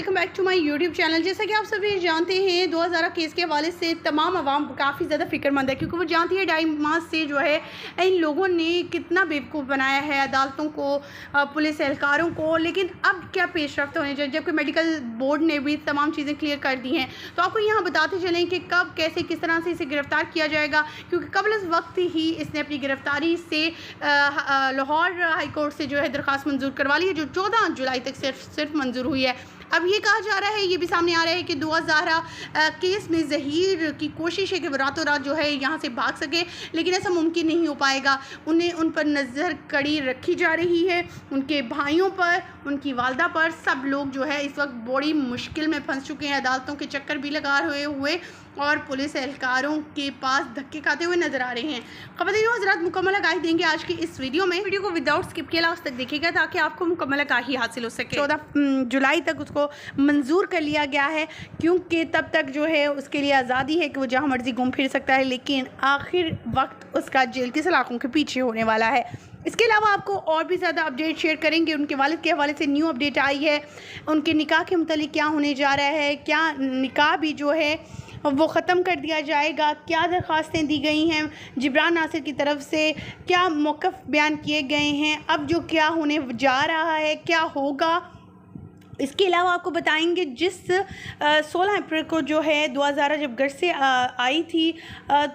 Welcome back to my YouTube channel. जैसा कि आप सभी जानते हैं 2000 केस के हवाले से तमाम आवाम काफ़ी ज़्यादा फिक्रमंद है, क्योंकि वो जानती है 2.5 माह से जो है इन लोगों ने कितना बेवकूफ़ बनाया है अदालतों को, पुलिस एहलकारों को। लेकिन अब क्या पेशरफ्त होने चाहिए, जबकि मेडिकल बोर्ड ने भी तमाम चीज़ें क्लियर कर दी हैं। तो आपको यहाँ बताते चलें कि कब कैसे किस तरह से इसे गिरफ़्तार किया जाएगा, क्योंकि कबल इस वक्त ही इसने अपनी गिरफ़्तारी से लाहौर हाई कोर्ट से जो है दरख्वास्त मंजूर करवा ली है, जो 14 जुलाई तक सिर्फ मंजूर हुई है। अब ये कहा जा रहा है, ये भी सामने आ रहा है कि दुआ ज़हरा केस में ज़हीर की कोशिश है कि वो रातों रात जो है यहाँ से भाग सके, लेकिन ऐसा मुमकिन नहीं हो पाएगा। उन पर नज़र कड़ी रखी जा रही है, उनके भाइयों पर, उनकी वालदा पर। सब लोग जो है इस वक्त बड़ी मुश्किल में फंस चुके हैं, अदालतों के चक्कर भी लगा हुए और पुलिस एहलकारों के पास धक्के खाते हुए नजर आ रहे हैं। ख़वातीन व हज़रात, मुकम्मल आगाही देंगे आज की इस वीडियो को विदाउट स्किप किए लास्ट तक देखिएगा ताकि आपको मुकम्मल आगाही हासिल हो सके। 14 जुलाई तक उसको मंजूर कर लिया गया है, क्योंकि तब तक जो है उसके लिए आज़ादी है कि वो जहाँ मर्जी घूम फिर सकता है, लेकिन आखिर वक्त उसका जेल की सलाखों के पीछे होने वाला है। इसके अलावा आपको और भी ज़्यादा अपडेट शेयर करेंगे। उनके वालिद के हवाले से न्यू अपडेट आई है, उनके निकाह के मुतालिक क्या होने जा रहा है, क्या निकाह भी जो है वो ख़त्म कर दिया जाएगा, क्या दरख्वास्तें दी गई हैं जिब्रान नासिर की तरफ से, क्या मौक़िफ़ बयान किए गए हैं, अब जो क्या होने जा रहा है, क्या होगा। इसके अलावा आपको बताएंगे जिस 16 अप्रैल को जो है 2000 जब घर से आई थी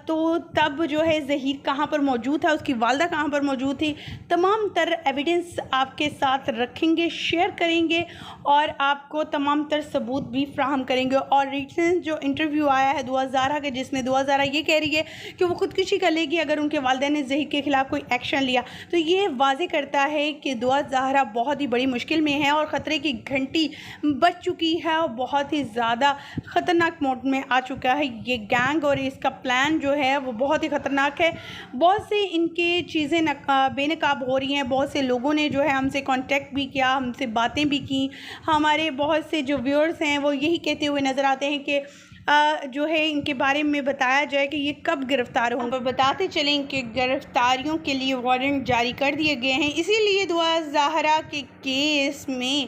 तो तब जो है ज़हीर कहाँ पर मौजूद था, उसकी वालदा कहाँ पर मौजूद थी, तमाम तर एविडेंस आपके साथ रखेंगे, शेयर करेंगे और आपको तमाम तर सबूत भी फ्राहम करेंगे। और रिसेंट जो इंटरव्यू आया है दुआ ज़हरा के, जिसमें दुआ ज़हरा ये कह रही है कि वो ख़ुदकुशी कर लेगी अगर उनके वालिदैन ने ज़हीर के ख़िलाफ़ कोई एक्शन लिया, तो ये वाज़े करता है कि दुआ ज़हरा बहुत ही बड़ी मुश्किल में है और ख़तरे की घंटी बच चुकी है और बहुत ही ज़्यादा ख़तरनाक मोड में आ चुका है ये गैंग, और इसका प्लान जो है वो बहुत ही ख़तरनाक है। बहुत से इनके चीज़ें बेनकाब हो रही हैं, बहुत से लोगों ने जो है हमसे कांटेक्ट भी किया, हमसे बातें भी की। हमारे बहुत से जो व्यूअर्स हैं वो यही कहते हुए नज़र आते हैं कि जो है इनके बारे में बताया जाए कि ये कब गिरफ़्तार होंगे। बताते चलें कि गिरफ़्तारियों के लिए वारंट जारी कर दिए गए हैं। इसीलिए दुआ ज़हरा के केस में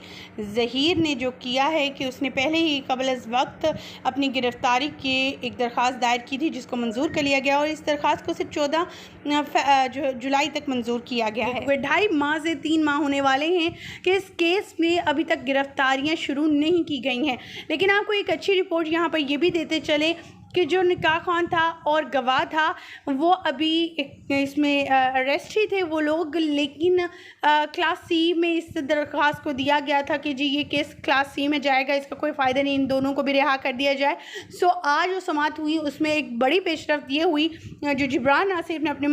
ज़हीर ने जो किया है कि उसने पहले ही कबल अज़ वक्त अपनी गिरफ़्तारी के एक दरख्वास्त दायर की थी, जिसको मंजूर कर लिया गया और इस दरख्वास्त को सिर्फ 14 जुलाई तक मंजूर किया गया है। 2.5 माह से 3 माह होने वाले हैं कि इस केस में अभी तक गिरफ़्तारियाँ शुरू नहीं की गई हैं। लेकिन आपको एक अच्छी रिपोर्ट यहाँ पर यह भी देते चले कि जो निकाह खान था और गवाह था वो अभी इसमें अरेस्ट ही थे वो लोग, लेकिन क्लास सी में इस दरख्वास्त को दिया गया था कि जी ये केस क्लास सी में जाएगा, इसका कोई फ़ायदा नहीं, इन दोनों को भी रिहा कर दिया जाए। सो आज जो समाअत हुई उसमें एक बड़ी पेशरफ्त ये हुई, जो जिब्रान नासिर ने अपने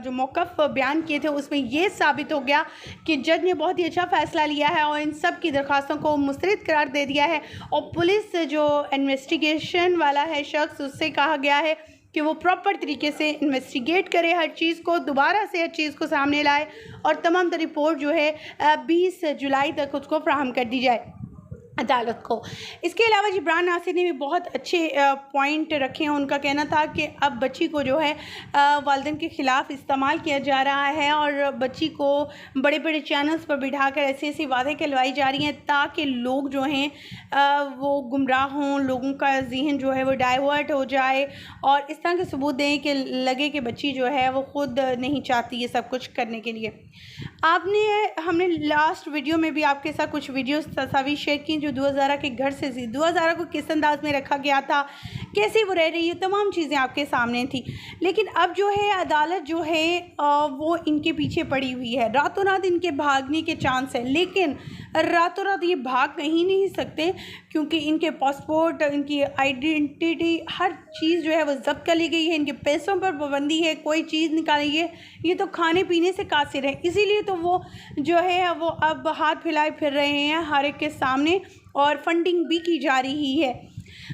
जो मौक़िफ़ बयान किए थे उसमें ये साबित हो गया कि जज ने बहुत ही अच्छा फ़ैसला लिया है और इन सब की दरख्वास्तों को मुस्तरद करार दे दिया है। और पुलिस जो इन्वेस्टिगेशन वाला है शख्स, उससे कहा गया है कि वो प्रॉपर तरीके से इन्वेस्टिगेट करे, हर चीज़ को दोबारा से हर चीज़ को सामने लाए और तमाम रिपोर्ट जो है 20 जुलाई तक उसको फ्राहम कर दी जाए अदालत को। इसके अलावा जिब्रान नासिर ने भी बहुत अच्छे पॉइंट रखे हैं। उनका कहना था कि अब बच्ची को जो है वालिदैन के ख़िलाफ़ इस्तेमाल किया जा रहा है और बच्ची को बड़े बड़े चैनल्स पर बिठाकर ऐसी वादे कहलवाई जा रही हैं ताकि लोग जो हैं वो गुमराह हों, लोगों का जहन जो है वो डाइवर्ट हो जाए और इस तरह के सबूत दें कि लगे कि बच्ची जो है वो ख़ुद नहीं चाहती ये सब कुछ करने के लिए। हमने लास्ट वीडियो में भी आपके साथ कुछ वीडियोस तस्वीर शेयर की जो दुआ ज़हरा के घर से थी, दुआ ज़हरा को किस अंदाज में रखा गया था, कैसे वो रह रही है, तमाम चीज़ें आपके सामने थी। लेकिन अब जो है अदालत जो है वो इनके पीछे पड़ी हुई है, रातों रात इनके भागने के चांस है, लेकिन रातों रात ये भाग कहीं नहीं सकते क्योंकि इनके पासपोर्ट, इनकी आइडेंटिटी, हर चीज़ जो है वो जब्त कर ली गई है, इनके पैसों पर पाबंदी है, कोई चीज़ निकालेंगे ये तो खाने पीने से कासिर है। इसीलिए तो वो जो है वो अब हाथ फैलाए फिर रहे हैं हर एक के सामने और फंडिंग भी की जा रही है।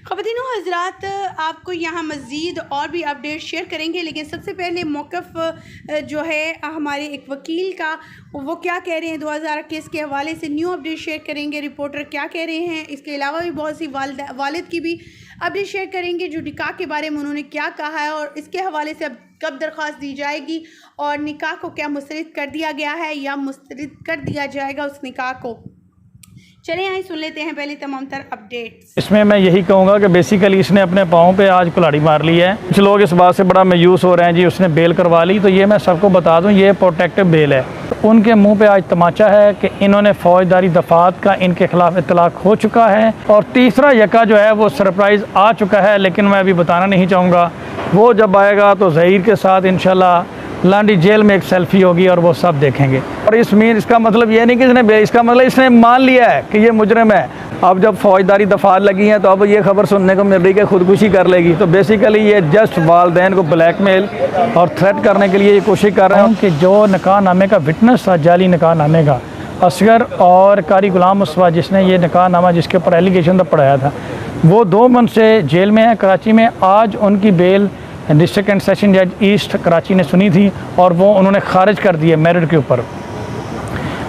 ख़वातीन व हज़रात, आपको यहाँ मज़ीद और भी अपडेट शेयर करेंगे, लेकिन सबसे पहले मौक़िफ़ जो है हमारे एक वकील का, वो क्या कह रहे हैं 2000 केस के हवाले से न्यू अपडेट शेयर करेंगे, रिपोर्टर क्या कह रहे हैं। इसके अलावा भी बहुत सी वालिद की भी अपडेट शेयर करेंगे, जो निकाह के बारे में उन्होंने क्या कहा है और इसके हवाले से अब कब दरख्वास्त दी जाएगी और निकाह को क्या मुस्तरद कर दिया गया है या मुस्तरद कर दिया जाएगा उस निकाह को। चलिए यहाँ सुन लेते हैं पहले तमाम तर अपडेट्स। इसमें मैं यही कहूँगा कि बेसिकली इसने अपने पाँव पे आज कुल्हाड़ी मार ली है। कुछ लोग इस बात से बड़ा मायूस हो रहे हैं जी उसने बेल करवा ली, तो ये मैं सबको बता दूं ये प्रोटेक्टिव बेल है। तो उनके मुंह पे आज तमाचा है कि इन्होंने फौजदारी दफात का इनके खिलाफ इतलाक हो चुका है और तीसरा यका जो है वो सरप्राइज़ आ चुका है, लेकिन मैं अभी बताना नहीं चाहूँगा। वो जब आएगा तो ज़हीर के साथ इंशाल्लाह लांडी जेल में एक सेल्फी होगी और वो सब देखेंगे। और इसका मतलब ये नहीं कि इसका मतलब इसने मान लिया है कि ये मुजरिम है। अब जब फौजदारी दफात लगी हैं तो अब ये खबर सुनने को मिल रही है कि खुदकुशी कर लेगी। तो बेसिकली ये जस्ट वालदैन को ब्लैकमेल और थ्रेट करने के लिए ये कोशिश कर रहे हैं कि जो निकाह नामे का विटनेस था, जाली निकाह नामे का, असगर और कारी गुलाम मुस्तफा जिसने ये निकाह नामा जिसके ऊपर एलिगेशन तब पढ़ाया था, वो 2 मंथ से जेल में है कराची में। आज उनकी बेल डिस्ट्रिक्ट एंड सेशन जज ईस्ट कराची ने सुनी थी और वो उन्होंने खारिज कर दी है मेरिट के ऊपर।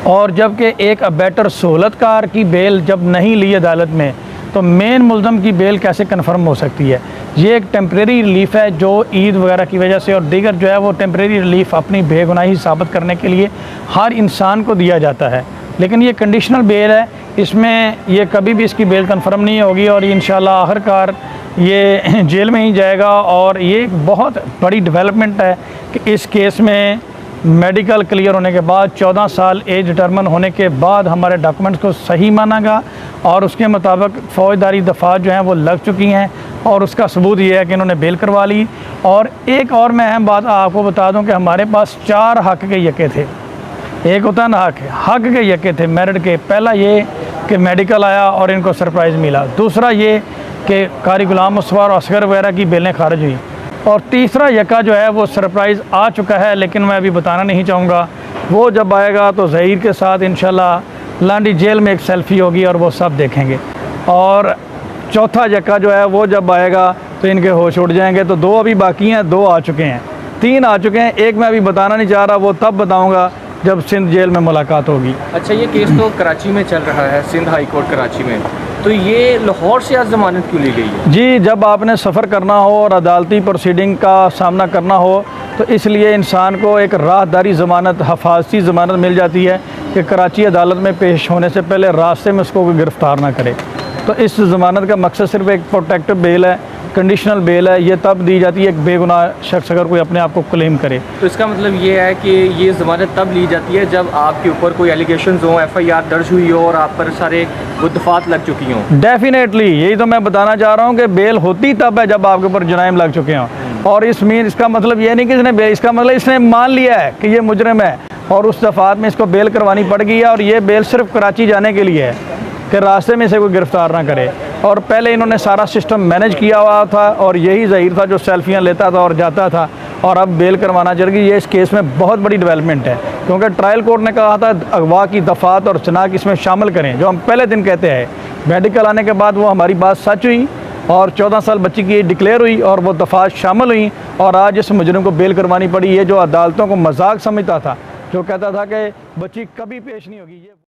और जबकि एक अबैटर सहूलतकार की बेल जब नहीं ली अदालत में तो मेन मुल्ज़म की बेल कैसे कन्फर्म हो सकती है। ये एक टेम्प्रेरी रिलीफ़ है जो ईद वगैरह की वजह से और दीगर जो है वो टेम्प्रेरी रिलीफ़ अपनी बेगुनाही साबित करने के लिए हर इंसान को दिया जाता है, लेकिन ये कंडीशनल बेल है। इसमें ये कभी भी इसकी बेल कन्फर्म नहीं होगी और इंशाल्लाह आखिरकार ये जेल में ही जाएगा। और ये एक बहुत बड़ी डेवलपमेंट है कि इस केस में मेडिकल क्लियर होने के बाद 14 साल एज डिटर्मन होने के बाद हमारे डॉक्यूमेंट्स को सही मानागा और उसके मुताबिक फ़ौजदारी दफ़ात जो हैं वो लग चुकी हैं और उसका सबूत ये है कि इन्होंने बेल करवा ली। और एक और मैं अहम बात आपको बता दूं कि हमारे पास 4 हक़ के यके थे। एक होता है ना हक़ के यके थे मेरिट के। पहला ये कि मेडिकल आया और इनको सरप्राइज़ मिला, दूसरा ये कि कारी गुलाम मुस्तफा और असगर वगैरह की बेलें खारिज हुई, और तीसरा यका जो है वो सरप्राइज़ आ चुका है, लेकिन मैं अभी बताना नहीं चाहूँगा। वो जब आएगा तो ज़हीर के साथ इंशाल्लाह लांडी जेल में एक सेल्फी होगी और वो सब देखेंगे। और चौथा यका जो है वो जब आएगा तो इनके होश उड़ जाएंगे। तो 2 अभी बाकी हैं, 2 आ चुके हैं, 3 आ चुके हैं, एक मैं अभी बताना नहीं चाह रहा, वो तब बताऊँगा जब सिंध जेल में मुलाकात होगी। अच्छा, ये केस तो कराची में चल रहा है, सिंध हाई कोर्ट कराची में, तो ये लाहौर से आज ज़मानत क्यों ली गई है? जी, जब आपने सफ़र करना हो और अदालती प्रोसीडिंग का सामना करना हो तो इसलिए इंसान को एक राहदारी ज़मानत, हफाजती ज़मानत मिल जाती है कि कराची अदालत में पेश होने से पहले रास्ते में उसको कोई गिरफ़्तार ना करे। तो इस ज़मानत का मकसद सिर्फ एक प्रोटेक्टिव बेल है, कंडीशनल बेल है। ये तब दी जाती है एक बेगुनाह शख्स अगर कोई अपने आप को क्लेम करे। तो इसका मतलब ये है कि ये ज़मानत तब ली जाती है जब आपके ऊपर कोई एलिगेशंस हो, FIR दर्ज हुई हो और आप पर सारे दफात लग चुकी हों। डेफिनेटली यही तो मैं बताना चाह रहा हूँ कि बेल होती तब है जब आपके ऊपर जराइम लग चुके हों। और इसका मतलब ये नहीं कि इसका मतलब इसने मान लिया है कि ये मुजरिम है और उस दफात में इसको बेल करवानी पड़ गई है। और ये बेल सिर्फ कराची जाने के लिए है कि रास्ते में से कोई गिरफ़्तार ना करे। और पहले इन्होंने सारा सिस्टम मैनेज किया हुआ था और यही ज़हीर था जो सेल्फियाँ लेता था और जाता था, और अब बेल करवाना चल गई। ये इस केस में बहुत बड़ी डेवलपमेंट है क्योंकि ट्रायल कोर्ट ने कहा था अगवा की दफ़ात और चनाक इसमें शामिल करें, जो हम पहले दिन कहते हैं। मेडिकल आने के बाद वो हमारी बात सच हुई और 14 साल बच्ची की डिक्लेयर हुई और वो दफ़ात शामिल हुई और आज इस मुजरिम को बेल करवानी पड़ी। ये जो अदालतों को मजाक समझता था, जो कहता था कि बच्ची कभी पेश नहीं होगी, ये